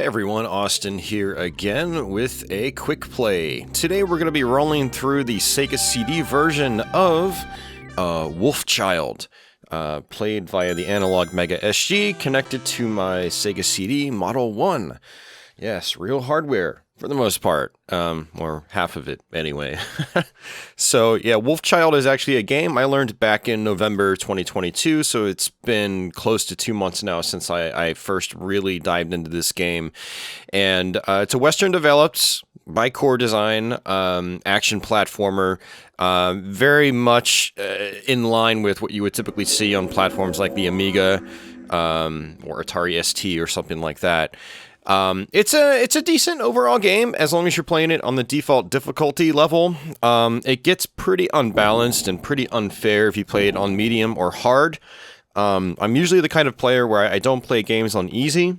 Hey everyone, Austin here again with a quick play. Today we're going to be rolling through the Sega CD version of Wolfchild, played via the analog Mega SG, connected to my Sega CD Model 1. Yes, real hardware for the most part, or half of it anyway. So yeah, Wolfchild is actually a game I learned back in November 2022, so it's been close to 2 months now since I first really dived into this game. And it's a Western developed by Core Design action platformer, very much in line with what you would typically see on platforms like the Amiga or Atari ST or something like that. It's a decent overall game as long as you're playing it on the default difficulty level. It gets pretty unbalanced and pretty unfair if you play it on medium or hard. I'm usually the kind of player where I don't play games on easy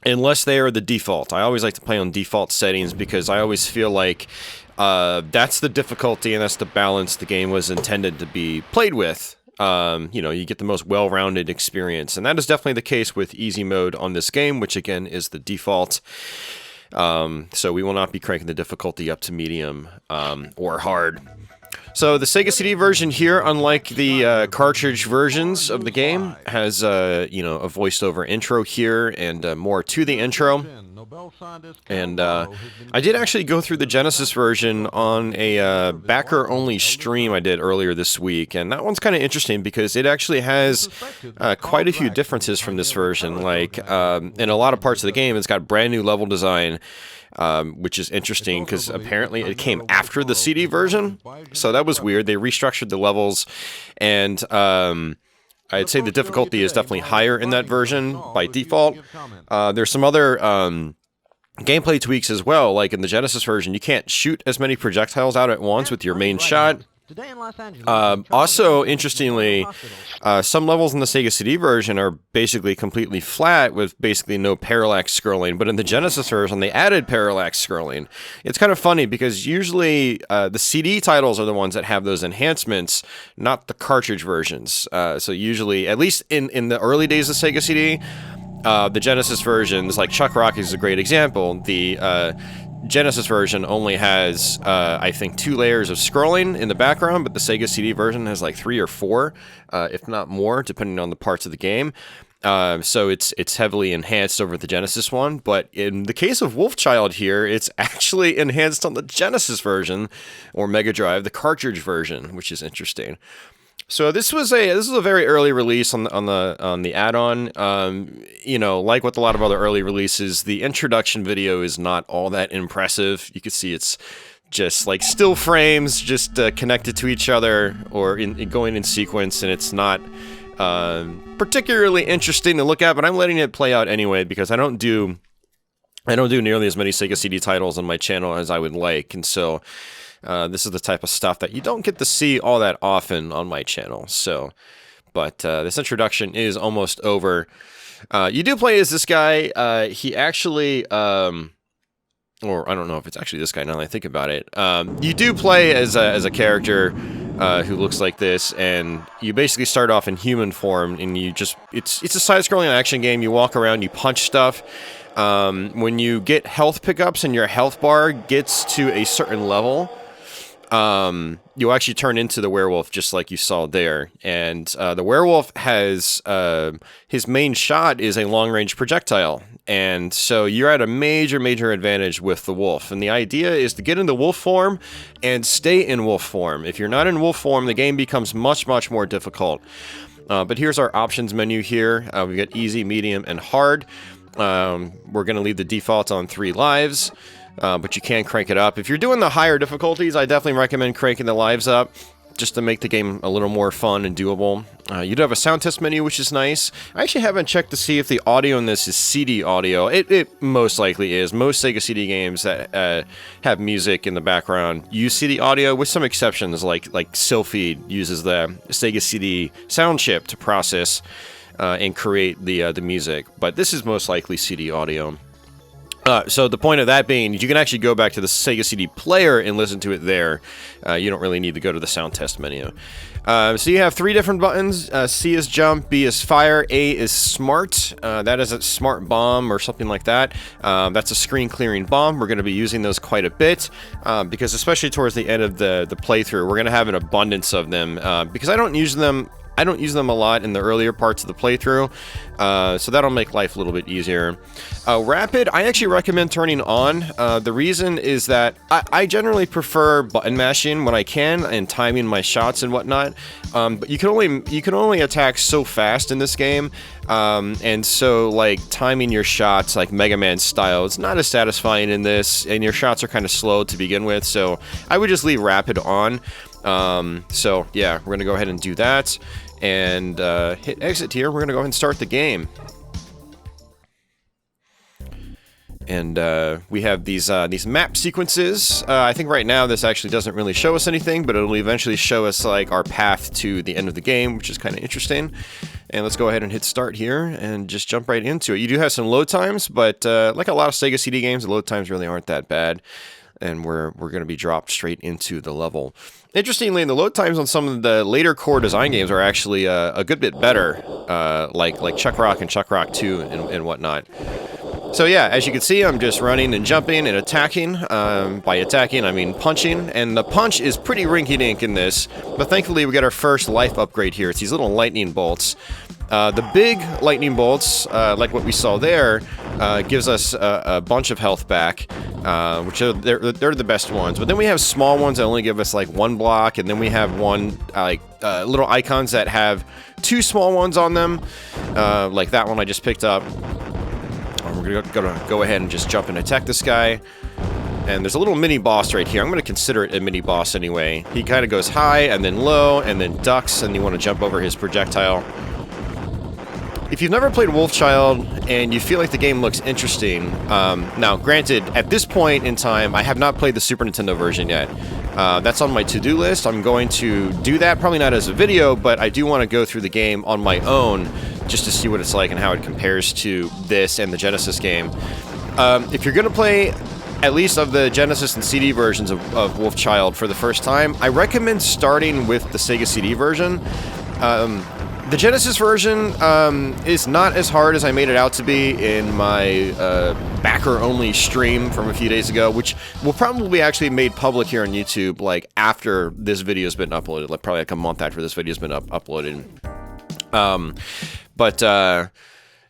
unless they are the default. I always like to play on default settings because I always feel like that's the difficulty and that's the balance the game was intended to be played with. You get the most well-rounded experience, and that is definitely the case with easy mode on this game, which again is the default. So we will not be cranking the difficulty up to medium or hard. So the Sega CD version here, unlike the cartridge versions of the game, has a voiced-over intro here and more to the intro. And I did actually go through the Genesis version on a backer-only stream I did earlier this week, and that one's kind of interesting because it actually has quite a few differences from this version. Like, in a lot of parts of the game, it's got brand new level design, which is interesting because apparently it came after the CD version, so that was weird. They restructured the levels, and I'd say the difficulty is definitely higher in that version by default. There's some other gameplay tweaks as well, like in the Genesis version, you can't shoot as many projectiles out at once with your main shot. Also, interestingly, some levels in the Sega CD version are basically completely flat with basically no parallax scrolling, but in the Genesis version, they added parallax scrolling. It's kind of funny because usually the CD titles are the ones that have those enhancements, not the cartridge versions. So usually, at least in the early days of Sega CD, the Genesis versions, like Chuck Rock is a great example. The Genesis version only has, I think, 2 layers of scrolling in the background, but the Sega CD version has like 3 or 4, if not more, depending on the parts of the game. So it's heavily enhanced over the Genesis one, but in the case of Wolfchild here, it's actually enhanced on the Genesis version, or Megadrive, the cartridge version, which is interesting. So this was a very early release on the add-on. Like with a lot of other early releases, the introduction video is not all that impressive. You can see it's just like still frames, just connected to each other or going in sequence, and it's not particularly interesting to look at. But I'm letting it play out anyway because I don't do nearly as many Sega CD titles on my channel as I would like, and so. This is the type of stuff that you don't get to see all that often on my channel. So, but this introduction is almost over. You do play as this guy. He actually, or I don't know if it's actually this guy now that I think about it. You do play as a character who looks like this, and you basically start off in human form, and it's a side-scrolling action game. You walk around, you punch stuff. When you get health pickups and your health bar gets to a certain level, you actually turn into the werewolf just like you saw there. And the werewolf has his main shot is a long-range projectile. And so you're at a major advantage with the wolf. And the idea is to get into wolf form and stay in wolf form. If you're not in wolf form, the game becomes much more difficult. But here's our options menu here. We've got easy, medium, and hard. We're going to leave the default on 3 lives. But you can crank it up. If you're doing the higher difficulties, I definitely recommend cranking the lives up just to make the game a little more fun and doable. You do have a sound test menu, which is nice. I actually haven't checked to see if the audio in this is CD audio. It most likely is. Most Sega CD games that have music in the background use CD audio, with some exceptions, like Sylphy uses the Sega CD sound chip to process and create the music. But this is most likely CD audio. So the point of that being, you can actually go back to the Sega CD player and listen to it there. You don't really need to go to the sound test menu. So you have 3 different buttons. C is jump, B is fire, A is smart. That is a smart bomb or something like that. That's a screen clearing bomb. We're going to be using those quite a bit because especially towards the end of the playthrough, we're going to have an abundance of them because I don't use them a lot in the earlier parts of the playthrough, so that'll make life a little bit easier. Rapid, I actually recommend turning on. The reason is that I generally prefer button mashing when I can and timing my shots and whatnot. But you can only attack so fast in this game, and so like timing your shots like Mega Man style, it's not as satisfying in this, and your shots are kind of slow to begin with. So I would just leave rapid on. So yeah, we're gonna go ahead and do that. And hit exit here. We're gonna go ahead and start the game. And we have these map sequences. I think right now this actually doesn't really show us anything, but it'll eventually show us like our path to the end of the game, which is kind of interesting. And let's go ahead and hit start here and just jump right into it. You do have some load times, but like a lot of Sega CD games, the load times really aren't that bad. And we're going to be dropped straight into the level. Interestingly, the load times on some of the later core design games are actually a good bit better, like Chuck Rock and Chuck Rock 2 and whatnot. So yeah, as you can see, I'm just running and jumping and attacking. By attacking, I mean punching, and the punch is pretty rinky-dink in this, but thankfully we got our first life upgrade here. It's these little lightning bolts. The big lightning bolts, like what we saw there, gives us a bunch of health back, which they're the best ones. But then we have small ones that only give us like 1 block, and then we have little icons that have 2 small ones on them, like that one I just picked up. We're gonna go ahead and just jump and attack this guy. And there's a little mini boss right here. I'm going to consider it a mini boss anyway. He kind of goes high and then low and then ducks, and you want to jump over his projectile. If you've never played Wolfchild and you feel like the game looks interesting, now granted, at this point in time, I have not played the Super Nintendo version yet. That's on my to-do list. I'm going to do that, probably not as a video, but I do want to go through the game on my own just to see what it's like and how it compares to this and the Genesis game. If you're going to play at least of the Genesis and CD versions of Wolfchild for the first time, I recommend starting with the Sega CD version. The Genesis version is not as hard as I made it out to be in my backer-only stream from a few days ago, which will probably be actually made public here on YouTube, like, after this video's been uploaded, like, probably like a month after this video's been uploaded.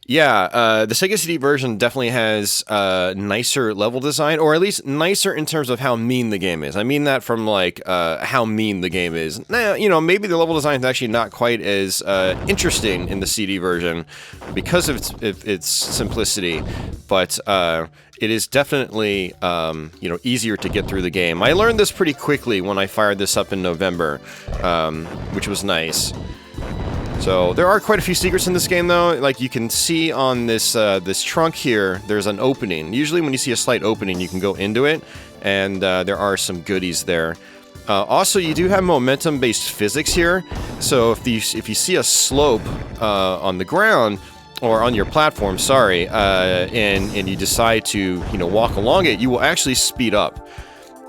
Yeah, the Sega CD version definitely has nicer level design, or at least nicer in terms of how mean the game is. I mean that from, like, how mean the game is. Now, you know, maybe the level design is actually not quite as interesting in the CD version because of its simplicity, but it is definitely, you know, easier to get through the game. I learned this pretty quickly when I fired this up in November, which was nice. So there are quite a few secrets in this game, though. Like you can see on this this trunk here, there's an opening. Usually, when you see a slight opening, you can go into it, and there are some goodies there. Also, you do have momentum-based physics here. So if you see a slope on the ground or on your platform, sorry, and you decide to walk along it, you will actually speed up.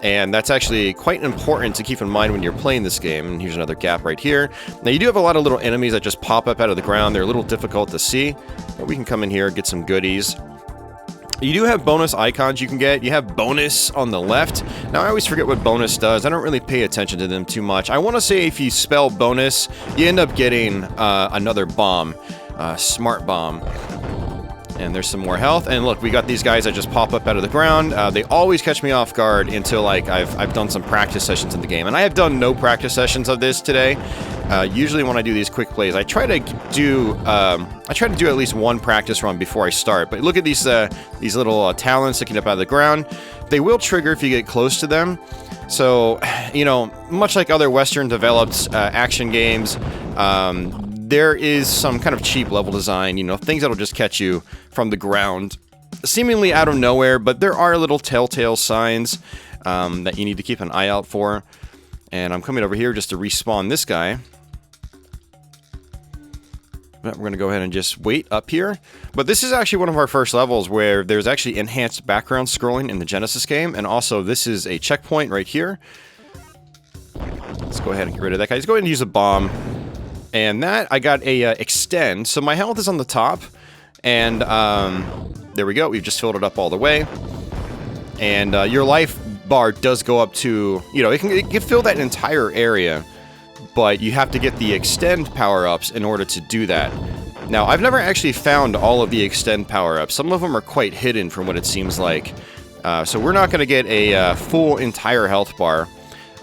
And that's actually quite important to keep in mind when you're playing this game. And here's another gap right here. Now, you do have a lot of little enemies that just pop up out of the ground. They're a little difficult to see, but we can come in here and get some goodies. You do have bonus icons you can get. You have bonus on the left. Now, I always forget what bonus does. I don't really pay attention to them too much. I want to say if you spell bonus, you end up getting another bomb, smart bomb. And there's some more health. And look, we got these guys that just pop up out of the ground. They always catch me off guard until like I've done some practice sessions in the game. And I have done no practice sessions of this today. Usually when I do these quick plays, I try to do at least one practice run before I start. But look at these little talons sticking up out of the ground. They will trigger if you get close to them. So, much like other Western developed action games, there is some kind of cheap level design, things that'll just catch you from the ground, seemingly out of nowhere, but there are little telltale signs that you need to keep an eye out for. And I'm coming over here just to respawn this guy. We're going to go ahead and just wait up here. But this is actually one of our first levels where there's actually enhanced background scrolling in the Genesis game. And also, this is a checkpoint right here. Let's go ahead and get rid of that guy. Let's go ahead and use a bomb. And that, I got a extend. So my health is on the top. And there we go. We've just filled it up all the way. And your life bar does go up to, you know, it can fill that entire area. But you have to get the extend power-ups in order to do that. Now, I've never actually found all of the extend power-ups. Some of them are quite hidden from what it seems like. So we're not going to get a full entire health bar.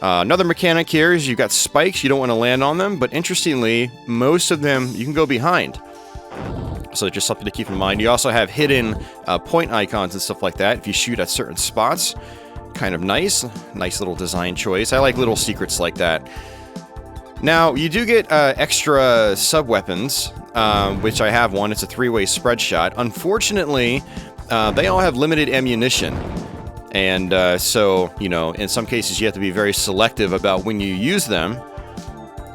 Another mechanic here is you've got spikes. You don't want to land on them. But interestingly, most of them you can go behind. So just something to keep in mind. You also have hidden point icons and stuff like that if you shoot at certain spots. Kind of nice. Nice little design choice. I like little secrets like that. Now, you do get extra sub-weapons, which I have one. It's a 3-way spread shot. Unfortunately, they all have limited ammunition. And so, you know, in some cases you have to be very selective about when you use them.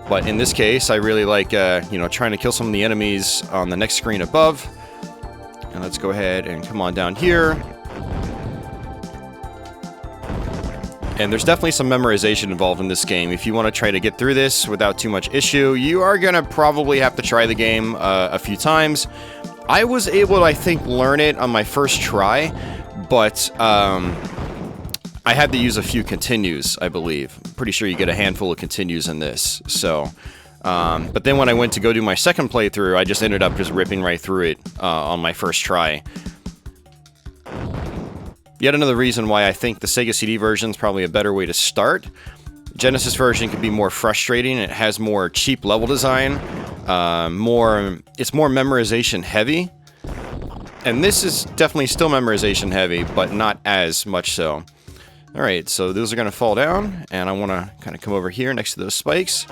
But in this case, I really like, you know, trying to kill some of the enemies on the next screen above. And let's go ahead and come on down here. And there's definitely some memorization involved in this game. If you want to try to get through this without too much issue, you are going to probably have to try the game a few times. I was able to, I think, learn it on my first try, but I had to use a few continues, I believe. I'm pretty sure you get a handful of continues in this. So, but then when I went to go do my second playthrough, I just ended up just ripping right through it on my first try. Yet another reason why I think the Sega CD version is probably a better way to start. Genesis version can be more frustrating. It has more cheap level design. It's more memorization heavy. And this is definitely still memorization heavy, but not as much so. Alright, so those are going to fall down, and I want to kind of come over here next to those spikes.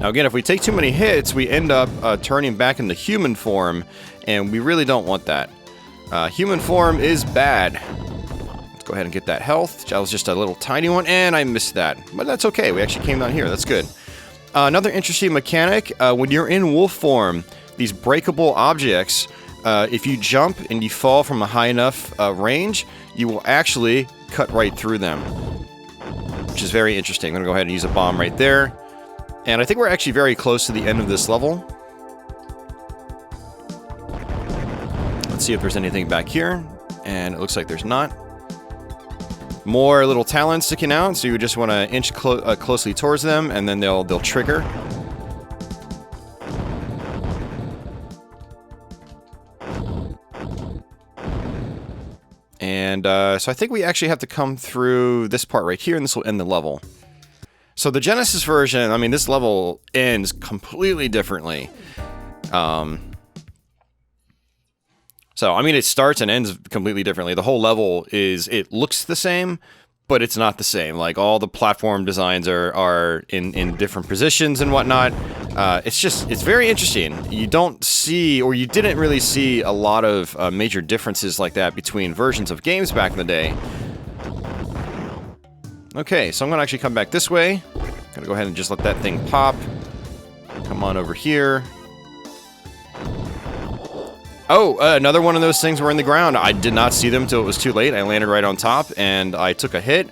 Now again, if we take too many hits, we end up turning back into human form, and we really don't want that. Human form is bad. Let's go ahead and get that health. That was just a little tiny one, and I missed that. But that's okay. We actually came down here. That's good. Another interesting mechanic. When you're in wolf form, these breakable objects, if you jump and you fall from a high enough range, you will actually cut right through them. Which is very interesting. I'm going to go ahead and use a bomb right there. And I think we're actually very close to the end of this level. Let's see if there's anything back here, and it looks like there's not. More little talons sticking out, so you just want to inch closely towards them, and then they'll trigger. And so I think we actually have to come through this part right here, and this will end the level. So the Genesis version, I mean, this level ends completely differently. So, I mean, it starts and ends completely differently. The whole level it looks the same, but it's not the same. Like, all the platform designs are in different positions and whatnot. It's very interesting. You don't see, or you didn't really see a lot of major differences like that between versions of games back in the day. Okay, so I'm going to actually come back this way. I'm going to go ahead and just let that thing pop. Come on over here. Oh, another one of those things were in the ground. I did not see them until it was too late. I landed right on top, and I took a hit.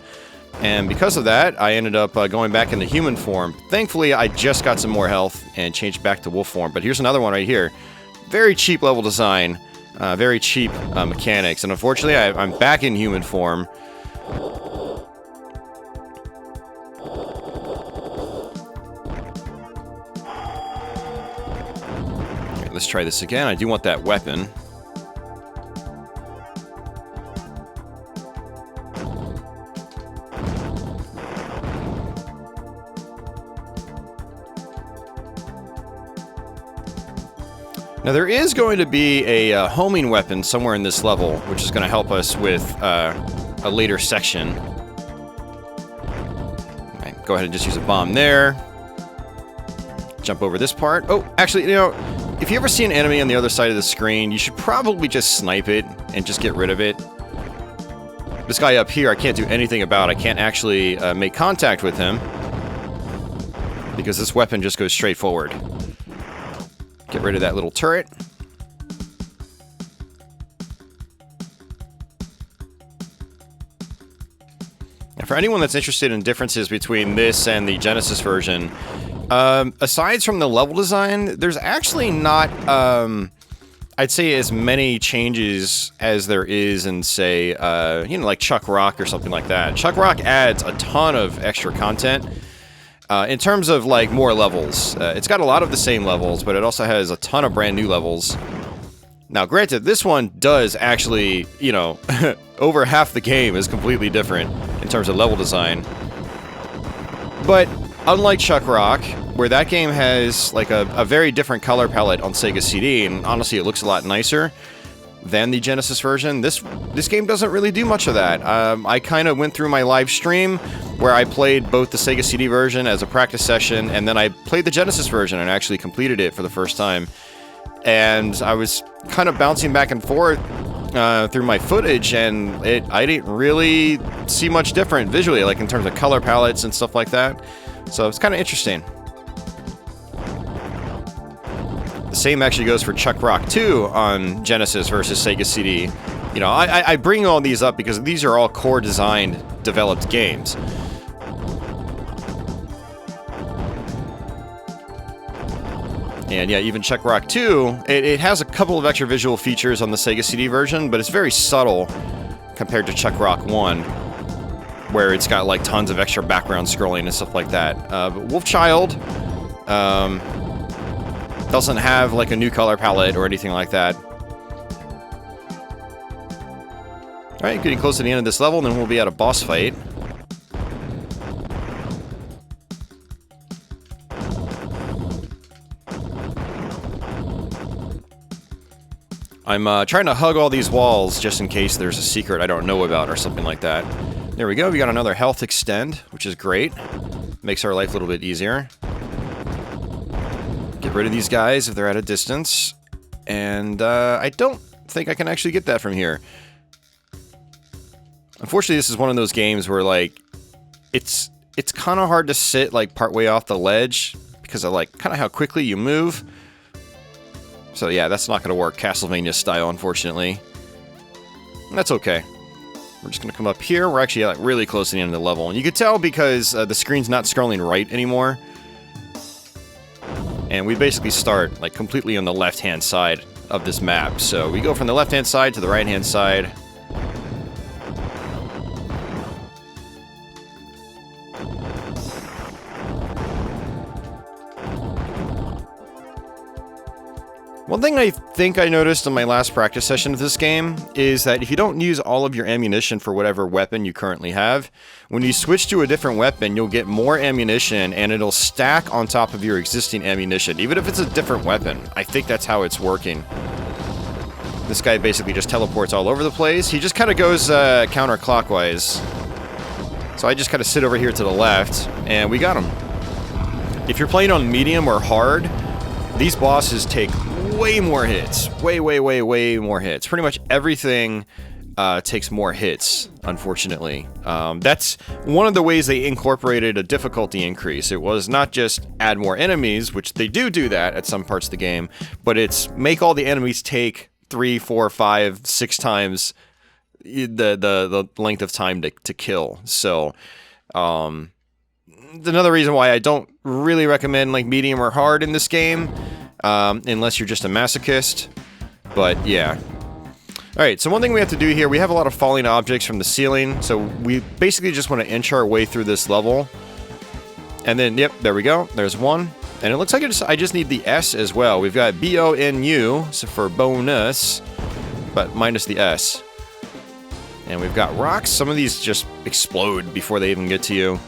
And because of that, I ended up going back into human form. Thankfully, I just got some more health and changed back to wolf form. But here's another one right here. Very cheap level design. Very cheap mechanics. And unfortunately, I'm back in human form. Let's try this again. I do want that weapon. Now there is going to be a homing weapon somewhere in this level, which is going to help us with a later section. Right, go ahead and just use a bomb there. Jump over this part. Oh, actually, you know, if you ever see an enemy on the other side of the screen, you should probably just snipe it and just get rid of it. This guy up here, I can't do anything about. I can't actually make contact with him because this weapon just goes straight forward. Get rid of that little turret. And for anyone that's interested in differences between this and the Genesis version, aside from the level design, there's actually not, I'd say, as many changes as there is in, say, you know, like Chuck Rock or something like that. Chuck Rock adds a ton of extra content. In terms of, like, more levels, it's got a lot of the same levels, but it also has a ton of brand new levels. Now, granted, this one does actually, you know, over half the game is completely different in terms of level design. But unlike Chuck Rock, where that game has, like, a very different color palette on Sega CD, and honestly, it looks a lot nicer than the Genesis version, this game doesn't really do much of that. I kind of went through my live stream where I played both the Sega CD version as a practice session, and then I played the Genesis version and actually completed it for the first time. And I was kind of bouncing back and forth through my footage, and I didn't really see much different visually, like in terms of color palettes and stuff like that. So it's kind of interesting. The same actually goes for Chuck Rock 2 on Genesis versus Sega CD. You know, I bring all these up because these are all core designed, developed games. And yeah, even Chuck Rock 2, it has a couple of extra visual features on the Sega CD version, but it's very subtle compared to Chuck Rock 1, where it's got like tons of extra background scrolling and stuff like that. But Wolfchild doesn't have like a new color palette or anything like that. Alright, getting close to the end of this level, and then we'll be at a boss fight. I'm trying to hug all these walls just in case there's a secret I don't know about or something like that. There we go, we got another health extend, which is great. Makes our life a little bit easier. Get rid of these guys if they're at a distance. And I don't think I can actually get that from here. Unfortunately, this is one of those games where, like, it's kind of hard to sit, like, partway off the ledge because of, like, kind of how quickly you move. So yeah, that's not going to work Castlevania style, unfortunately. That's okay. We're just going to come up here. We're actually like really close to the end of the level. And you can tell because the screen's not scrolling right anymore. And we basically start like completely on the left-hand side of this map. So we go from the left-hand side to the right-hand side. One thing I think I noticed in my last practice session of this game is that if you don't use all of your ammunition for whatever weapon you currently have, when you switch to a different weapon, you'll get more ammunition and it'll stack on top of your existing ammunition, even if it's a different weapon. I think that's how it's working. This guy basically just teleports all over the place. He just kind of goes counterclockwise. So I just kind of sit over here to the left, and we got him. If you're playing on medium or hard, these bosses take way more hits. Way more hits. Pretty much everything takes more hits, unfortunately. That's one of the ways they incorporated a difficulty increase. It was not just add more enemies, which they do that at some parts of the game, but it's make all the enemies take 3, 4, 5, 6 times the length of time to kill. So, another reason why I don't really recommend like medium or hard in this game. Unless you're just a masochist. But yeah. Alright, so one thing we have to do here, we have a lot of falling objects from the ceiling, so we basically just want to inch our way through this level. And then, yep, there we go. There's one. And it looks like I just need the S as well. We've got B-O-N-U, so for bonus, but minus the S. And we've got rocks. Some of these just explode before they even get to you.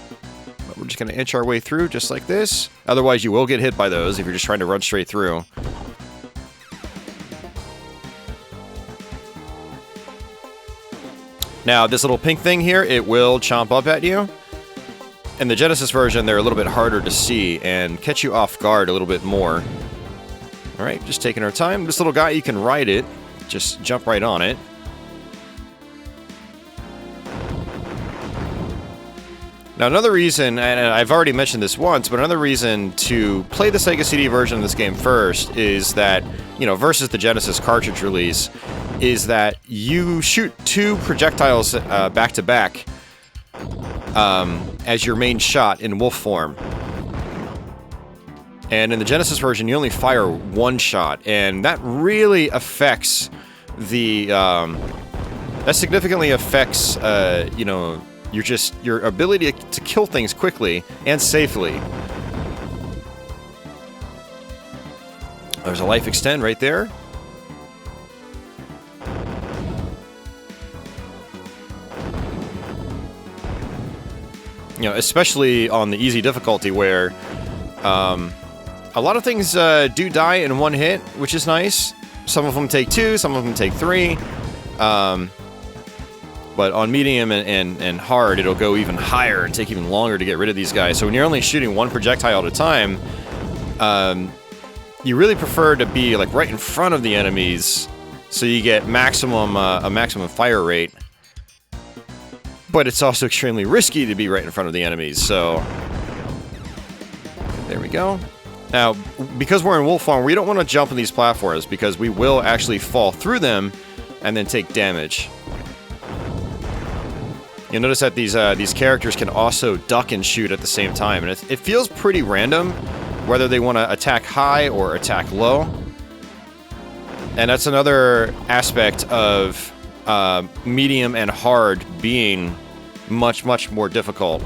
We're just going to inch our way through just like this. Otherwise, you will get hit by those if you're just trying to run straight through. Now, this little pink thing here, it will chomp up at you. In the Genesis version, they're a little bit harder to see and catch you off guard a little bit more. Alright, just taking our time. This little guy, you can ride it. Just jump right on it. Now, another reason, and I've already mentioned this once, but another reason to play the Sega CD version of this game first is that, you know, versus the Genesis cartridge release, is that you shoot 2 projectiles back to back as your main shot in wolf form. And in the Genesis version, you only fire 1 shot, and that really affects the, that significantly affects, you know, your ability to kill things quickly and safely. There's a life extend right there. You know, especially on the easy difficulty where a lot of things do die in 1 hit, which is nice. Some of them take 2, some of them take 3. But on medium and hard, it'll go even higher and take even longer to get rid of these guys. So when you're only shooting 1 projectile at a time, you really prefer to be like right in front of the enemies, so you get a maximum fire rate. But it's also extremely risky to be right in front of the enemies. So there we go. Now, because we're in wolf form, we don't want to jump on these platforms because we will actually fall through them and then take damage. You'll notice that these characters can also duck and shoot at the same time, and it feels pretty random whether they want to attack high or attack low. And that's another aspect of medium and hard being much more difficult.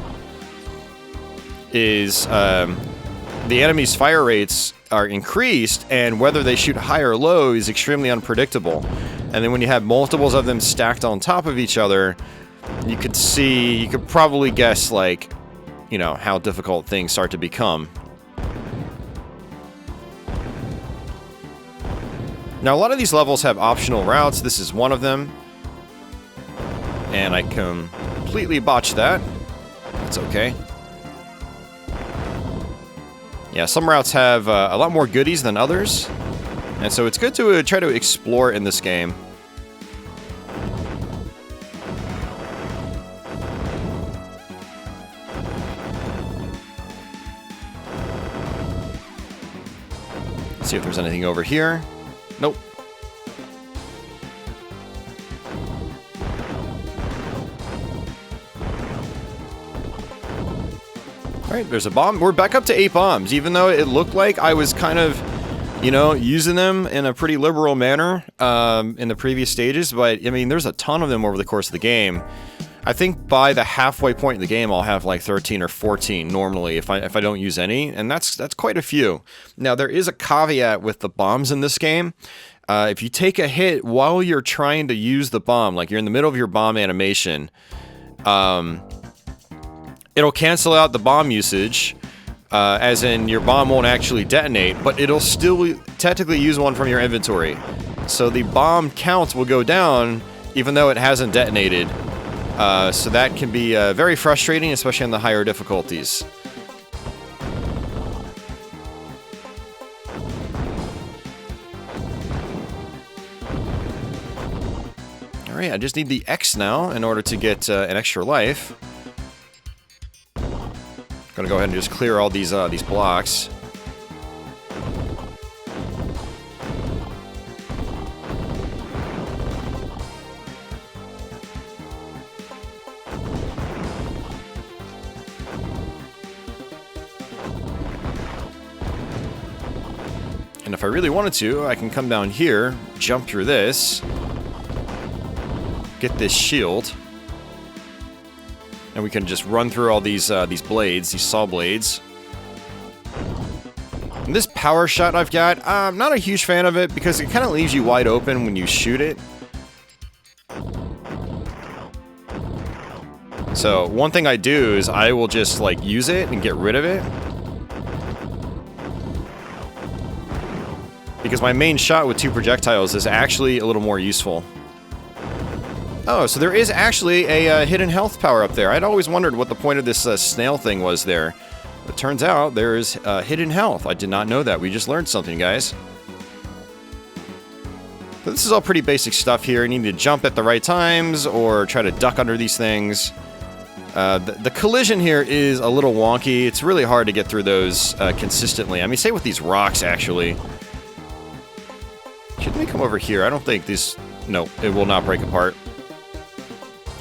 Is the enemy's fire rates are increased, and whether they shoot high or low is extremely unpredictable. And then when you have multiples of them stacked on top of each other, you could probably guess, like, you know, how difficult things start to become. Now, a lot of these levels have optional routes. This is one of them. And I completely botched that. That's okay. Yeah, some routes have a lot more goodies than others. And so it's good to try to explore in this game. See if there's anything over here. Nope. Alright, there's a bomb. We're back up to 8 bombs, even though it looked like I was kind of, you know, using them in a pretty liberal manner in the previous stages, but, I mean, there's a ton of them over the course of the game. I think by the halfway point in the game, I'll have like 13 or 14 normally if I don't use any, and that's quite a few. Now, there is a caveat with the bombs in this game. If you take a hit while you're trying to use the bomb, like you're in the middle of your bomb animation, it'll cancel out the bomb usage, as in your bomb won't actually detonate, but it'll still technically use one from your inventory. So the bomb count will go down even though it hasn't detonated. So that can be very frustrating, especially on the higher difficulties. Alright, I just need the X now in order to get an extra life. Gonna go ahead and just clear all these blocks. And if I really wanted to, I can come down here, jump through this, get this shield, and we can just run through all these blades, these saw blades. And this power shot I've got, I'm not a huge fan of it because it kind of leaves you wide open when you shoot it. So one thing I do is I will just like use it and get rid of it. Because my main shot with 2 projectiles is actually a little more useful. Oh, so there is actually a hidden health power up there. I'd always wondered what the point of this snail thing was there. It turns out there is hidden health. I did not know that. We just learned something, guys. But this is all pretty basic stuff here. You need to jump at the right times or try to duck under these things. The collision here is a little wonky. It's really hard to get through those consistently. I mean, say with these rocks, actually. Should we come over here? I don't think these... No, it will not break apart.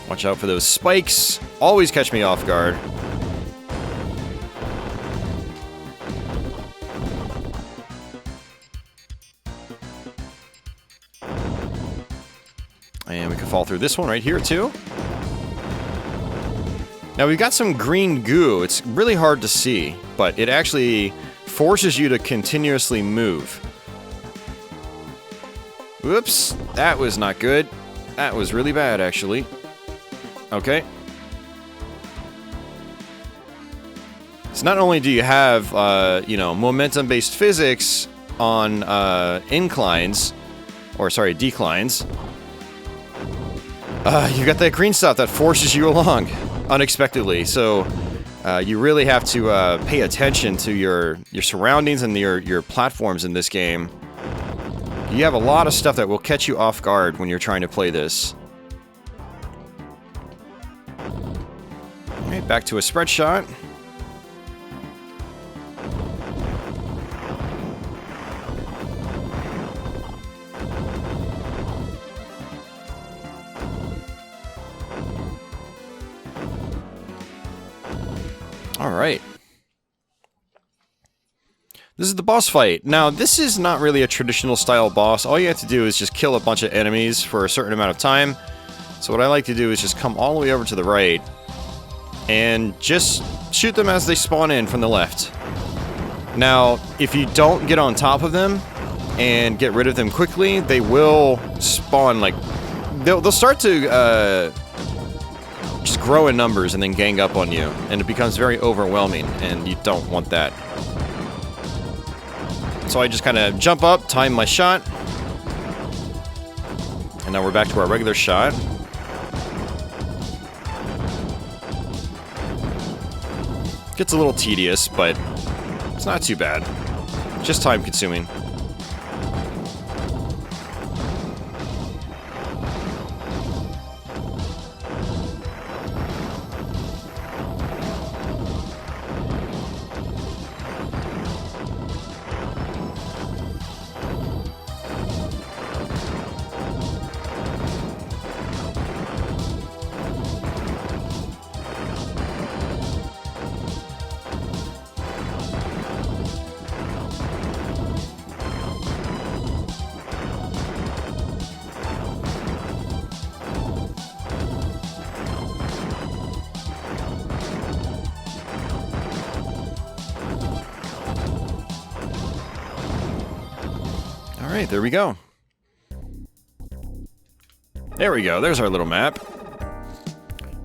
Watch out for those spikes. Always catch me off guard. And we can fall through this one right here, too. Now, we've got some green goo. It's really hard to see, but it actually forces you to continuously move. Whoops, that was not good. That was really bad, actually. Okay. So not only do you have, you know, momentum-based physics on inclines, or sorry, declines, you got that green stuff that forces you along unexpectedly. So you really have to pay attention to your surroundings and your platforms in this game. You have a lot of stuff that will catch you off guard when you're trying to play this. Alright, back to a spread shot. Alright. This is the boss fight. Now, this is not really a traditional style boss. All you have to do is just kill a bunch of enemies for a certain amount of time. So what I like to do is just come all the way over to the right and just shoot them as they spawn in from the left. Now, if you don't get on top of them and get rid of them quickly, they will spawn, like... They'll start to, just grow in numbers and then gang up on you. And it becomes very overwhelming, and you don't want that. So I just kind of jump up, time my shot. And now we're back to our regular shot. Gets a little tedious, but it's not too bad. Just time consuming. Alright, there we go. There we go, there's our little map.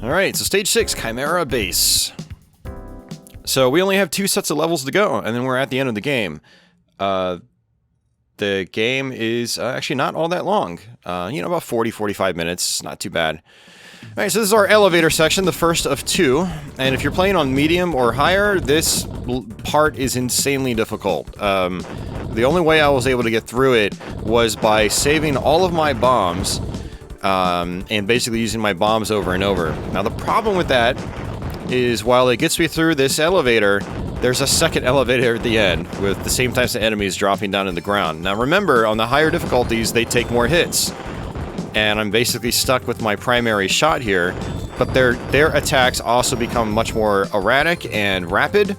Alright, so stage 6, Chimera Base. So we only have 2 sets of levels to go, and then we're at the end of the game. The game is actually not all that long. You know, about 40-45 minutes, not too bad. Alright, so this is our elevator section, the first of 2. And if you're playing on medium or higher, this part is insanely difficult. The only way I was able to get through it was by saving all of my bombs and basically using my bombs over and over. Now, the problem with that is while it gets me through this elevator, there's a second elevator at the end with the same types of enemies dropping down to the ground. Now, remember, on the higher difficulties, they take more hits. And I'm basically stuck with my primary shot here, but their attacks also become much more erratic and rapid,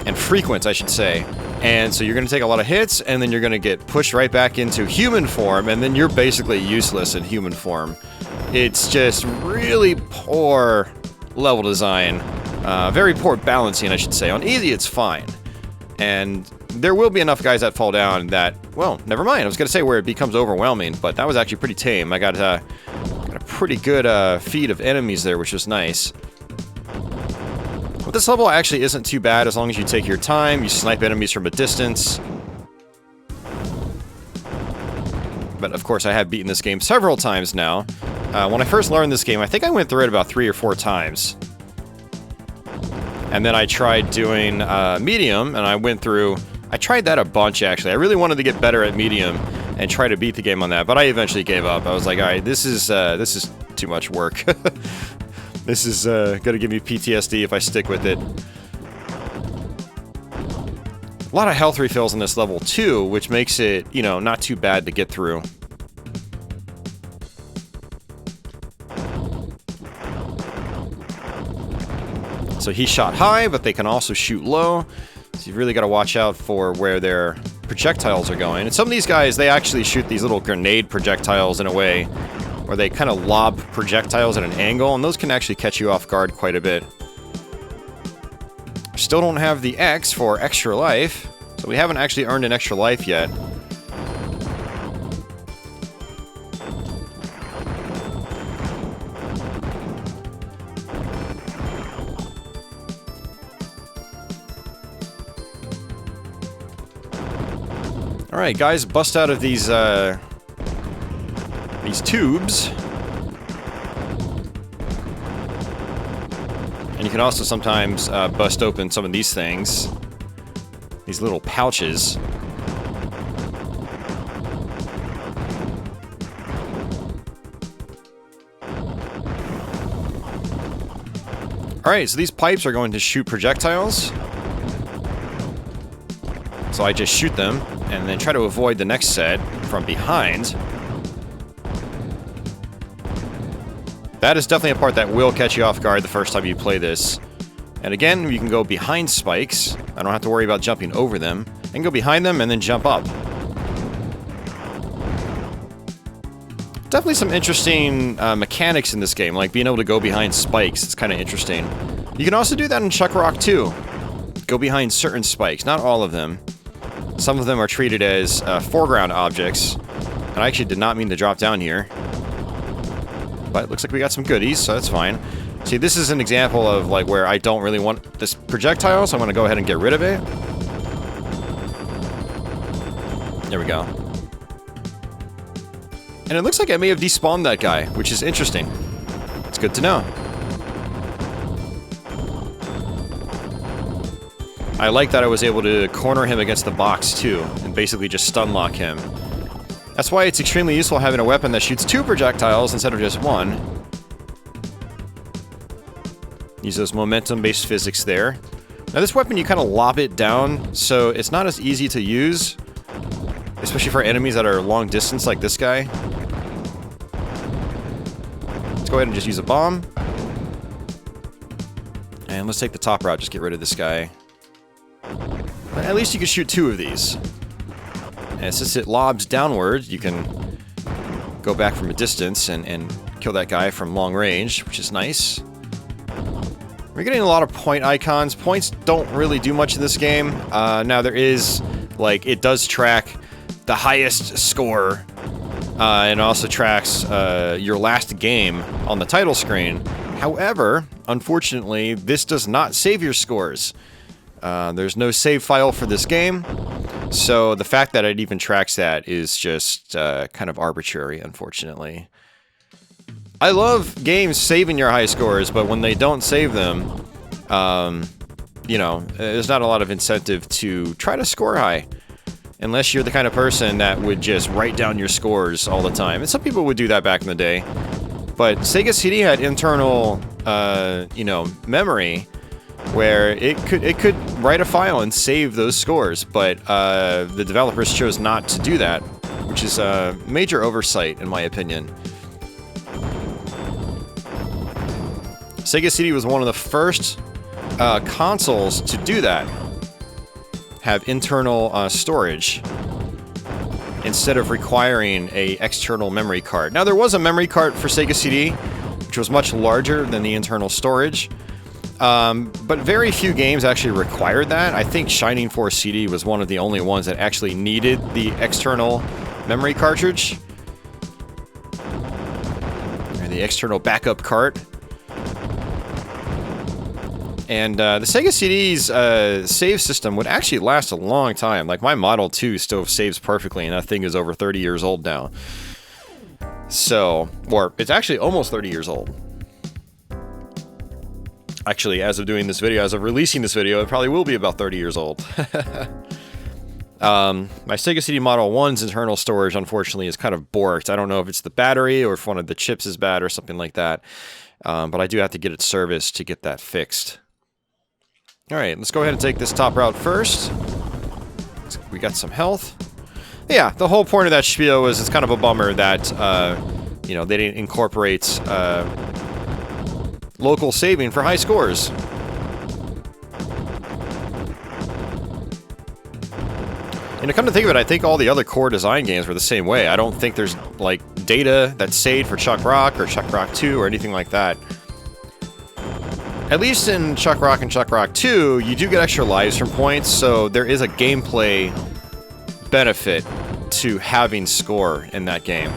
and frequent, I should say. And so you're going to take a lot of hits, and then you're going to get pushed right back into human form, and then you're basically useless in human form. It's just really poor level design. Very poor balancing, I should say. On easy, it's fine. And there will be enough guys that fall down that, well, never mind. I was going to say where it becomes overwhelming, but that was actually pretty tame. I got a pretty good feed of enemies there, which was nice. But this level actually isn't too bad as long as you take your time, you snipe enemies from a distance. But of course, I have beaten this game several times now. When I first learned this game, I think I went through it about 3 or 4 times. And then I tried doing medium, and I tried that a bunch, actually. I really wanted to get better at medium and try to beat the game on that, but I eventually gave up. I was like, alright, this is too much work. This is gonna give me PTSD if I stick with it. A lot of health refills in this level too, which makes it, you know, not too bad to get through. So he shot high, but they can also shoot low. So you've really got to watch out for where their projectiles are going. And some of these guys, they actually shoot these little grenade projectiles in a way where they kind of lob projectiles at an angle, and those can actually catch you off guard quite a bit. Still don't have the X for extra life, so we haven't actually earned an extra life yet. Alright, guys, bust out of these tubes. And you can also sometimes bust open some of these things. These little pouches. Alright, so these pipes are going to shoot projectiles. So I just shoot them, and then try to avoid the next set from behind. That is definitely a part that will catch you off guard the first time you play this. And again, you can go behind spikes. I don't have to worry about jumping over them. I can go behind them and then jump up. Definitely some interesting mechanics in this game, like being able to go behind spikes. It's kind of interesting. You can also do that in Chuck Rock too. Go behind certain spikes, not all of them. Some of them are treated as foreground objects. And I actually did not mean to drop down here. But it looks like we got some goodies, so that's fine. See, this is an example of like where I don't really want this projectile, so I'm going to go ahead and get rid of it. There we go. And it looks like I may have despawned that guy, which is interesting. It's good to know. I like that I was able to corner him against the box too, and basically just stun lock him. That's why it's extremely useful having a weapon that shoots 2 projectiles instead of just 1. Use those momentum-based physics there. Now this weapon, you kind of lob it down, so it's not as easy to use, especially for enemies that are long distance like this guy. Let's go ahead and just use a bomb. And let's take the top route, just get rid of this guy. But at least you can shoot 2 of these. And since it lobs downward, you can go back from a distance and kill that guy from long range, which is nice. We're getting a lot of point icons. Points don't really do much in this game. Now there is, like, it does track the highest score, and also tracks your last game on the title screen. However, unfortunately, this does not save your scores. There's no save file for this game, so the fact that it even tracks that is just kind of arbitrary, unfortunately. I love games saving your high scores, but when they don't save them, you know, there's not a lot of incentive to try to score high. Unless you're the kind of person that would just write down your scores all the time. And some people would do that back in the day. But Sega CD had internal, you know, memory where it could write a file and save those scores, but the developers chose not to do that, which is a major oversight in my opinion. Sega CD was one of the first consoles to do that, have internal storage instead of requiring a external memory card. Now there was a memory card for Sega CD, which was much larger than the internal storage. But very few games actually required that. I think Shining Force CD was one of the only ones that actually needed the external memory cartridge. Or the external backup cart. And the Sega CD's save system would actually last a long time. Like my Model 2 still saves perfectly, and that thing is over 30 years old now. So, or it's actually almost 30 years old. Actually, as of doing this video, as of releasing this video, it probably will be about 30 years old. My Sega CD Model 1's internal storage, unfortunately, is kind of borked. I don't know if it's the battery or if one of the chips is bad or something like that. But I do have to get it serviced to get that fixed. Alright, let's go ahead and take this top route first. We got some health. Yeah, the whole point of that spiel was it's kind of a bummer that, you know, they didn't incorporate local saving for high scores. And to come to think of it, I think all the other core design games were the same way. I don't think there's, like, data that's saved for Chuck Rock or Chuck Rock 2 or anything like that. At least in Chuck Rock and Chuck Rock 2, you do get extra lives from points, so there is a gameplay benefit to having score in that game.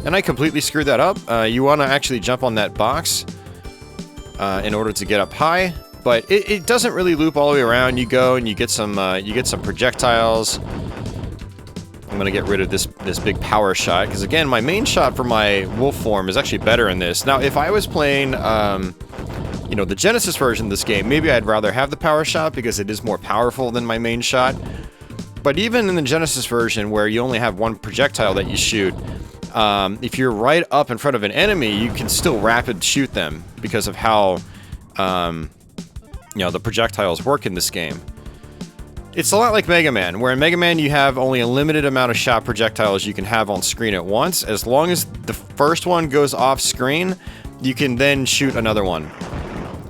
And I completely screwed that up. You want to actually jump on that box in order to get up high, but it doesn't really loop all the way around. You go and you get some projectiles. I'm gonna get rid of this big power shot, because again, my main shot for my wolf form is actually better in this. Now, if I was playing, you know, the Genesis version of this game, maybe I'd rather have the power shot because it is more powerful than my main shot. But even in the Genesis version, where you only have one projectile that you shoot, if you're right up in front of an enemy, you can still rapid shoot them because of how, you know, the projectiles work in this game. It's a lot like Mega Man, where in Mega Man you have only a limited amount of shot projectiles you can have on screen at once. As long as the first one goes off screen, you can then shoot another one.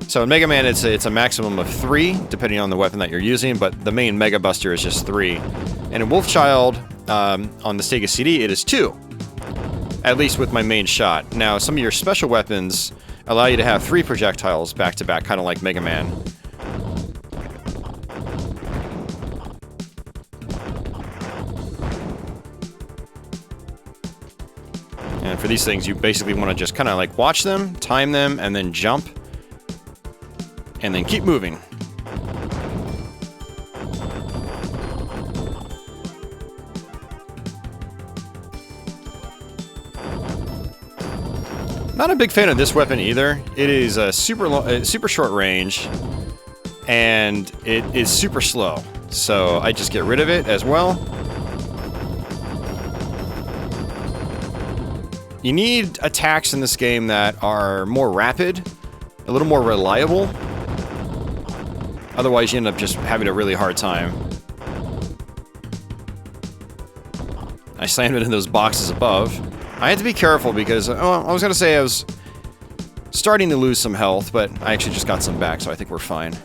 So in Mega Man, it's a maximum of 3, depending on the weapon that you're using, but the main Mega Buster is just 3. And in Wolfchild, on the Sega CD, it is 2. At least with my main shot. Now, some of your special weapons allow you to have 3 projectiles back-to-back, kind of like Mega Man. And for these things, you basically want to just kind of like watch them, time them, and then jump. And then keep moving. Not a big fan of this weapon either. It is a super short range, and it is super slow. So I just get rid of it as well. You need attacks in this game that are more rapid, a little more reliable. Otherwise, you end up just having a really hard time. I slammed it in those boxes above. I had to be careful because, oh, I was going to say I was starting to lose some health, but I actually just got some back, so I think we're fine.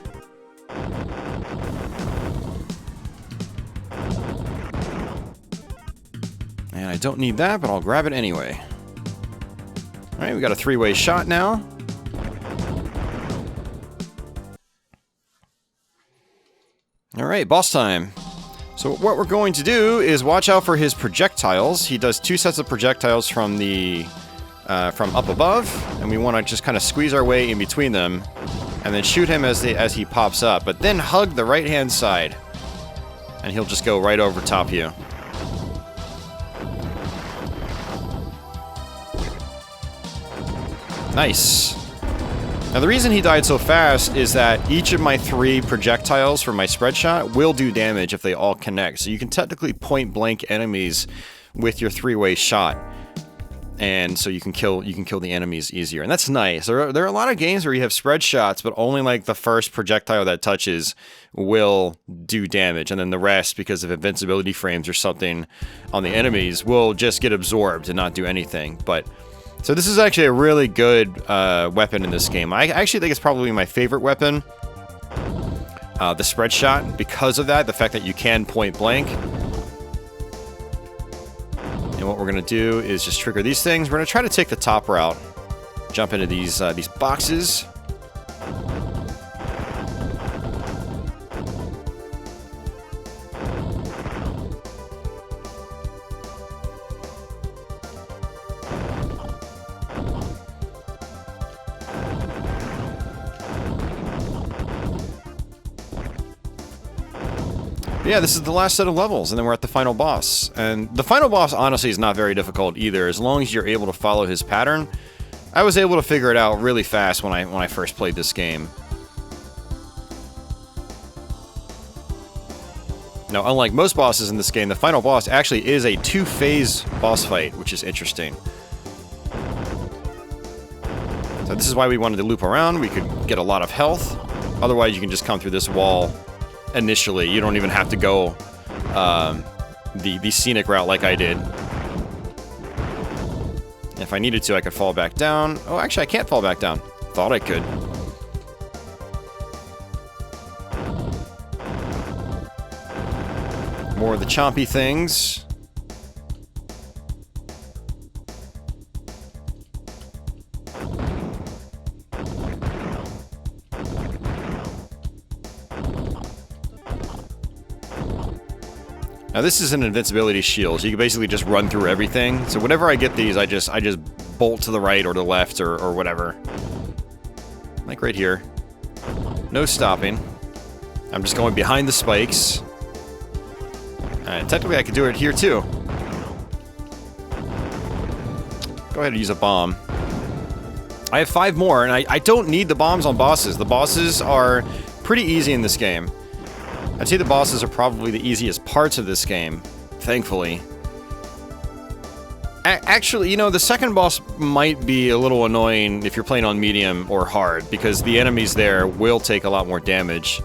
And I don't need that, but I'll grab it anyway. Alright, we got a 3-way shot now. Alright, boss time. So what we're going to do is watch out for his projectiles. He does 2 sets of projectiles from the from up above, and we want to just kind of squeeze our way in between them, and then shoot him as he pops up. But then hug the right-hand side, and he'll just go right over top of you. Nice. Now the reason he died so fast is that each of my 3 projectiles for my spread shot will do damage if they all connect. So you can technically point blank enemies with your 3-way shot. And so you can kill the enemies easier. And that's nice. There are a lot of games where you have spread shots, but only like the first projectile that touches will do damage. And then the rest, because of invincibility frames or something on the enemies, will just get absorbed and not do anything. But so this is actually a really good weapon in this game. I actually think it's probably my favorite weapon, the spread shot, because of that, the fact that you can point blank. And what we're going to do is just trigger these things. We're going to try to take the top route, jump into these boxes. Yeah, this is the last set of levels, and then we're at the final boss. And the final boss, honestly, is not very difficult either, as long as you're able to follow his pattern. I was able to figure it out really fast when I first played this game. Now, unlike most bosses in this game, the final boss actually is a 2-phase boss fight, which is interesting. So this is why we wanted to loop around. We could get a lot of health. Otherwise, you can just come through this wall initially. You don't even have to go the scenic route like I did. If I needed to, I could fall back down. Oh, actually, I can't fall back down. Thought I could. More of the chompy things. Now this is an invincibility shield, so you can basically just run through everything. So whenever I get these, I just bolt to the right or the left or whatever. Like right here. No stopping. I'm just going behind the spikes. Technically I could do it here too. Go ahead and use a bomb. I have 5 more, and I don't need the bombs on bosses. The bosses are pretty easy in this game. I'd say the bosses are probably the easiest parts of this game, thankfully. Actually, you know, the second boss might be a little annoying if you're playing on medium or hard, because the enemies there will take a lot more damage.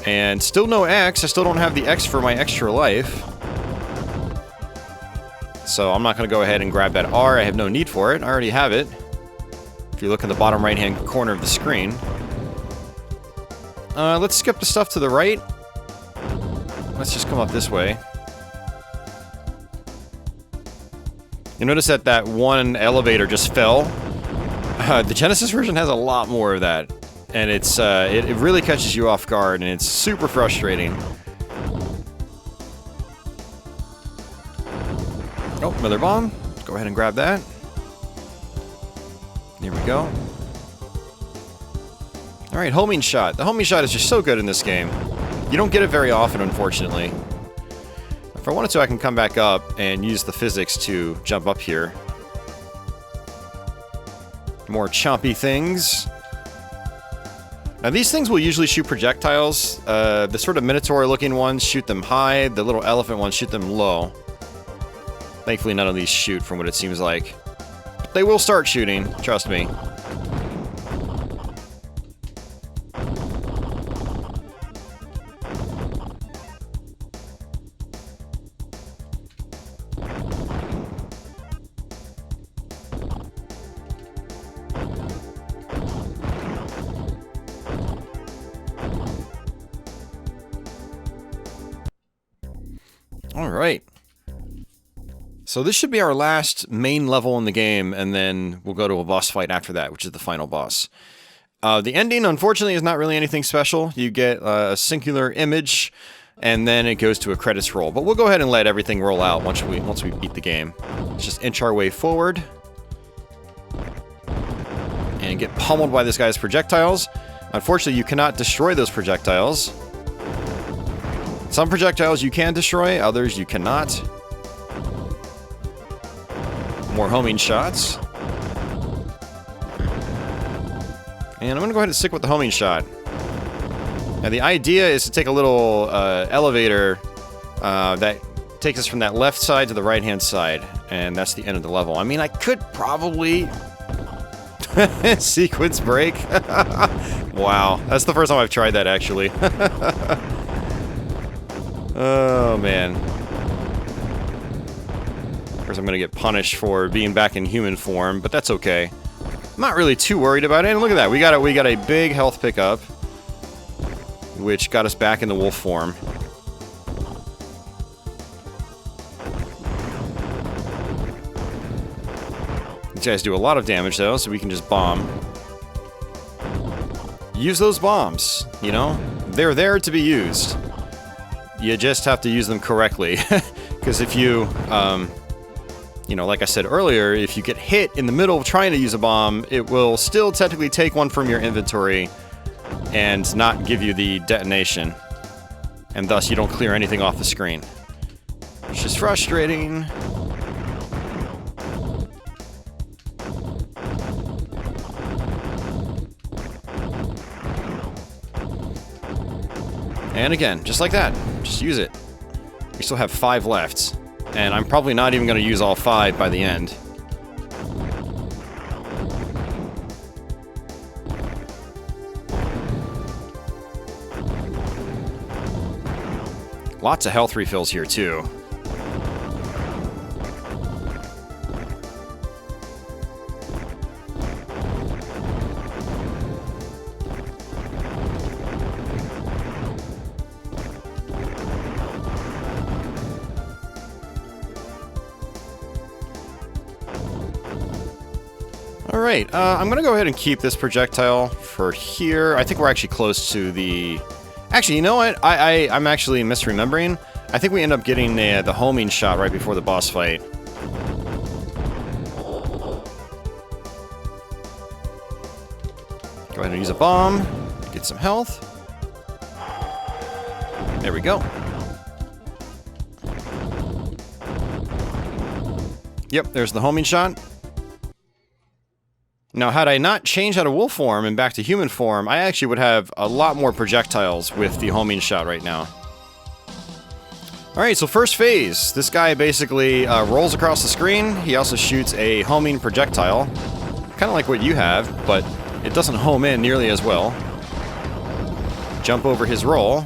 And still no X. I still don't have the X for my extra life. So I'm not going to go ahead and grab that R. I have no need for it. I already have it. If you look in the bottom right-hand corner of the screen. Let's skip the stuff to the right. Let's just come up this way. You notice that that one elevator just fell. The Genesis version has a lot more of that. And it's it really catches you off guard, and it's super frustrating. Oh, another bomb. Go ahead and grab that. There we go. Alright, homing shot. The homing shot is just so good in this game. You don't get it very often, unfortunately. If I wanted to, I can come back up and use the physics to jump up here. More chompy things. Now, these things will usually shoot projectiles. The sort of Minotaur-looking ones shoot them high. The little elephant ones shoot them low. Thankfully, none of these shoot, from what it seems like. But they will start shooting, trust me. Alright. So this should be our last main level in the game, and then we'll go to a boss fight after that, which is the final boss. The ending, unfortunately, is not really anything special. You get a singular image, and then it goes to a credits roll. But we'll go ahead and let everything roll out once we beat the game. Let's just inch our way forward. And get pummeled by this guy's projectiles. Unfortunately, you cannot destroy those projectiles. Some projectiles you can destroy, others you cannot. More homing shots. And I'm going to go ahead and stick with the homing shot. Now the idea is to take a little elevator that takes us from that left side to the right-hand side. And that's the end of the level. I mean, I could probably... sequence break. Wow. That's the first time I've tried that, actually. Oh, man. Of course, I'm going to get punished for being back in human form, but that's okay. I'm not really too worried about it. And look at that. We got a big health pickup, which got us back in the wolf form. These guys do a lot of damage, though, so we can just bomb. Use those bombs, you know? They're there to be used. You just have to use them correctly. Because if you, you know, like I said earlier, if you get hit in the middle of trying to use a bomb, it will still technically take one from your inventory and not give you the detonation. And thus, you don't clear anything off the screen. Which is frustrating. And again, just like that. Just use it. We still have 5 left. And I'm probably not even going to use all 5 by the end. Lots of health refills here, too. Alright, I'm going to go ahead and keep this projectile for here. I think we're actually close to the... Actually, you know what? I'm actually misremembering. I think we end up getting the homing shot right before the boss fight. Go ahead and use a bomb. Get some health. There we go. Yep, there's the homing shot. Now, had I not changed out of wolf form and back to human form, I actually would have a lot more projectiles with the homing shot right now. Alright, so first phase. This guy basically rolls across the screen. He also shoots a homing projectile. Kind of like what you have, but it doesn't home in nearly as well. Jump over his roll.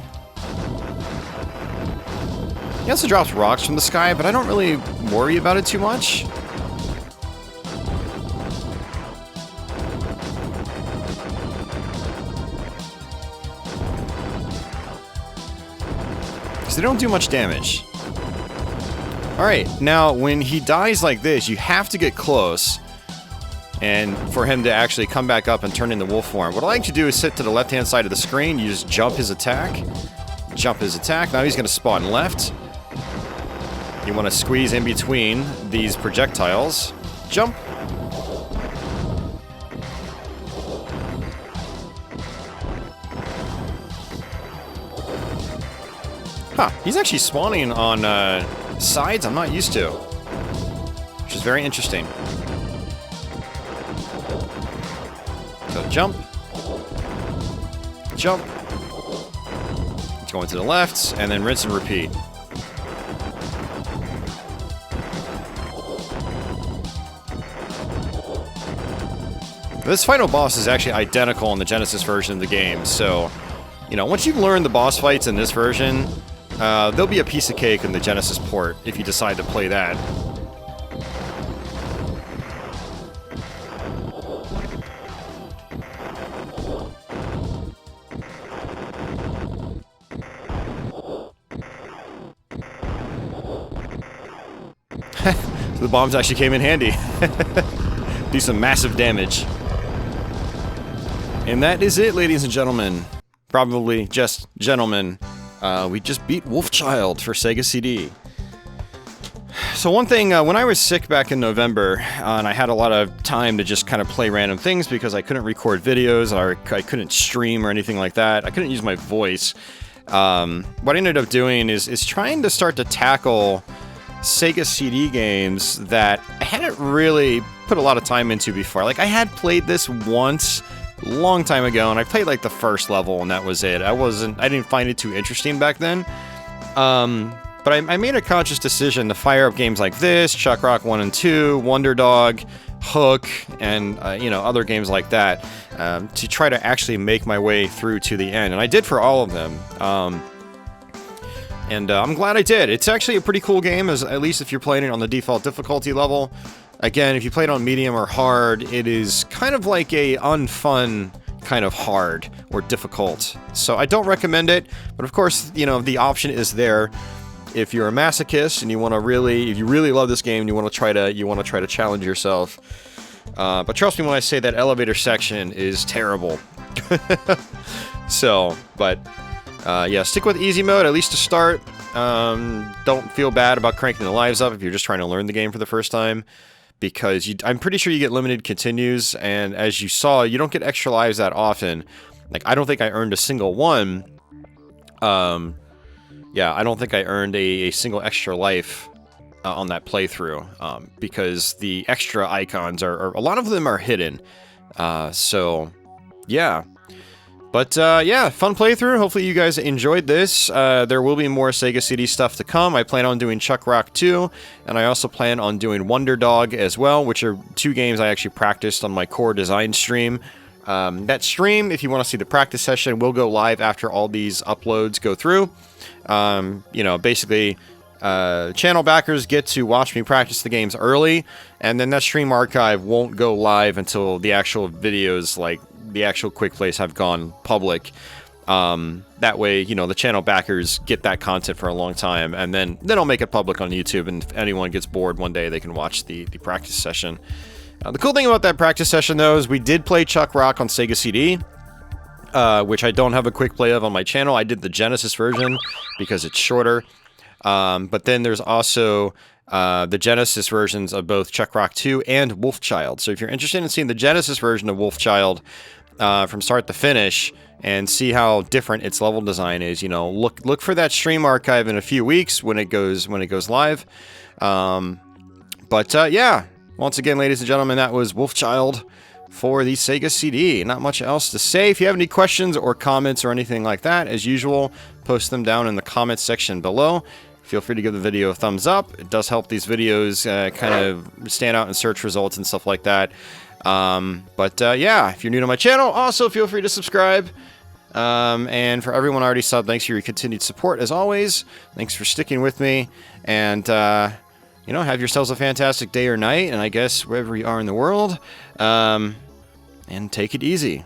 He also drops rocks from the sky, but I don't really worry about it too much. They don't do much damage. Alright, now when he dies like this, you have to get close and for him to actually come back up and turn into wolf form. What I like to do is sit to the left-hand side of the screen, you just jump his attack. Jump his attack. Now he's going to spawn left. You want to squeeze in between these projectiles. Jump. Huh, he's actually spawning on sides I'm not used to, which is very interesting. So jump. Jump. It's going to the left, and then rinse and repeat. This final boss is actually identical in the Genesis version of the game, so, you know, once you've learned the boss fights in this version, there'll be a piece of cake in the Genesis port if you decide to play that. So the bombs actually came in handy. Do some massive damage. And that is it, ladies and gentlemen. Probably just gentlemen. We just beat Wolfchild for Sega CD. So one thing, when I was sick back in November, and I had a lot of time to just kind of play random things because I couldn't record videos, or I couldn't stream or anything like that, I couldn't use my voice, what I ended up doing is trying to start to tackle Sega CD games that I hadn't really put a lot of time into before. Like, I had played this once, long time ago, and I played like the first level and that was it. I didn't find it too interesting back then. But I made a conscious decision to fire up games like this, Chuck Rock 1 and 2, Wonder Dog, Hook, and you know, other games like that, to try to actually make my way through to the end. And I did for all of them. And I'm glad I did. It's actually a pretty cool game, at least if you're playing it on the default difficulty level. Again, if you play it on medium or hard, it is kind of like a unfun kind of hard or difficult. So I don't recommend it, but of course, you know, the option is there. If you're a masochist and you want to really, if you really love this game, and you want to try to challenge yourself. But trust me when I say that elevator section is terrible. So, but yeah, stick with easy mode at least to start. Don't feel bad about cranking the lives up if you're just trying to learn the game for the first time, because I'm pretty sure you get limited continues, and as you saw, you don't get extra lives that often. Like, I don't think I earned a single one. Yeah, I don't think I earned a single extra life on that playthrough, because the extra icons are a lot of them are hidden. So, yeah. But yeah, fun playthrough. Hopefully you guys enjoyed this. There will be more Sega CD stuff to come. I plan on doing Chuck Rock 2, and I also plan on doing Wonder Dog as well, which are 2 games I actually practiced on my core design stream. That stream, if you want to see the practice session, will go live after all these uploads go through. You know, basically, channel backers get to watch me practice the games early, and then that stream archive won't go live until the actual videos, like the actual quick plays, have gone public. That way, you know, the channel backers get that content for a long time, and then I'll make it public on YouTube, and if anyone gets bored one day, they can watch the practice session. The cool thing about that practice session, though, is we did play Chuck Rock on Sega CD, which I don't have a quick play of on my channel. I did the Genesis version because it's shorter. But then there's also the Genesis versions of both Chuck Rock 2 and Wolfchild. So if you're interested in seeing the Genesis version of Wolfchild from start to finish and see how different its level design is, you know, look for that stream archive in a few weeks when it goes live. Yeah, once again, ladies and gentlemen, that was Wolfchild for the Sega CD. Not much else to say. If you have any questions or comments or anything like that, as usual, post them down in the comments section below. Feel free to give the video a thumbs up. It does help these videos kind of stand out in search results and stuff like that. Yeah, if you're new to my channel, also feel free to subscribe. And for everyone already subbed, thanks for your continued support as always. Thanks for sticking with me. And, you know, have yourselves a fantastic day or night, and I guess wherever you are in the world. And take it easy.